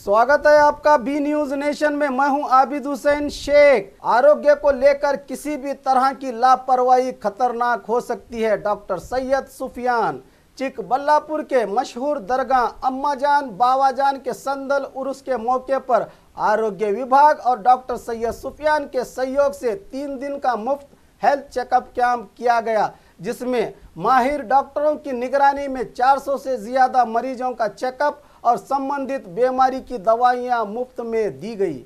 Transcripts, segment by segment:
स्वागत है आपका बी न्यूज नेशन में। मैं हूं आबिद हुसैन शेख। आरोग्य को लेकर किसी भी तरह की लापरवाही खतरनाक हो सकती है। डॉक्टर सैयद सुफियान चिकबल्लापुर के मशहूर दरगाह अम्मा जान बाबा जान के संदल उर्स के मौके पर आरोग्य विभाग और डॉक्टर सैयद सुफियान के सहयोग से 3 दिन का मुफ्त हेल्थ चेकअप कैंप किया गया, जिसमें माहिर डॉक्टरों की निगरानी में 400 से ज्यादा मरीजों का चेकअप और संबंधित बीमारी की दवाइयां मुफ्त में दी गई।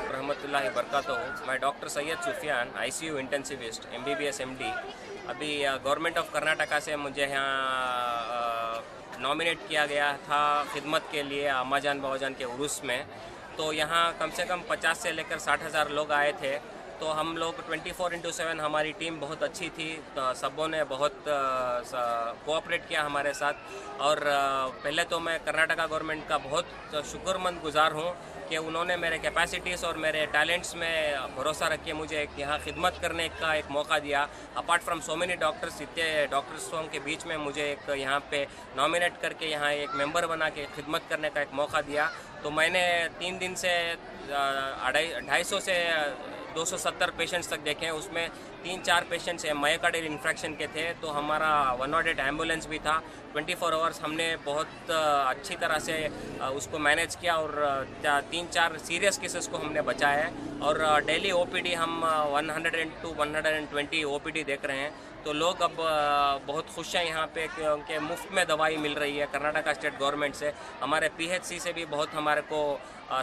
रहमतुल्लाहि बरकातहू। मैं doctor Syed Sufiyan, ICU intensivist, MBBS MD। अभी गवर्नमेंट ऑफ कर्नाटका से मुझे यहाँ नॉमिनेट किया गया था खिदमत के लिए अम्मा जान बाबा जान के उर्स में। तो यहाँ कम से कम 50 से लेकर 60,000 लोग आए थे। तो हम लोग 24/7 हमारी टीम बहुत अच्छी थी। तो सबों ने बहुत कोऑपरेट किया हमारे साथ। और पहले तो मैं कर्नाटका गवर्नमेंट का बहुत शुक्रमंद गुजार हूँ कि उन्होंने मेरे कैपेसिटीज़ और मेरे टैलेंट्स में भरोसा रख के मुझे एक यहाँ खिदमत करने का एक मौका दिया। Apart from so many doctors, इतने डॉक्टर्सों के बीच में मुझे एक यहाँ पे नॉमिनेट करके यहाँ एक मेंबर बना के खिदमत करने का एक मौका दिया। तो मैंने 3 दिन से 250 से 270 पेशेंट्स तक देखे हैं। उसमें 3-4 पेशेंट्स मायोकार्डियल इन्फेक्शन के थे। तो हमारा 108 एम्बुलेंस भी था। 24 आवर्स हमने बहुत अच्छी तरह से उसको मैनेज किया और 3-4 सीरियस केसेस को हमने बचाया है। और डेली OPD हम 100 to 120 OPD देख रहे हैं। तो लोग अब बहुत खुश हैं यहाँ पे क्योंकि मुफ्त में दवाई मिल रही है कर्नाटका स्टेट गवर्नमेंट से। हमारे PHC से भी बहुत हमारे को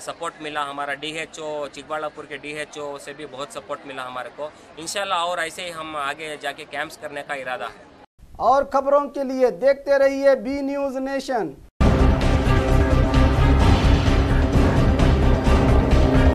सपोर्ट मिला। हमारा DHO चिकबल्लापुर के DHO से भी बहुत सपोर्ट मिला हमारे को। इंशाल्लाह और ऐसे ही हम आगे जाके कैंप्स करने का इरादा है। और खबरों के लिए देखते रहिए बी न्यूज नेशन।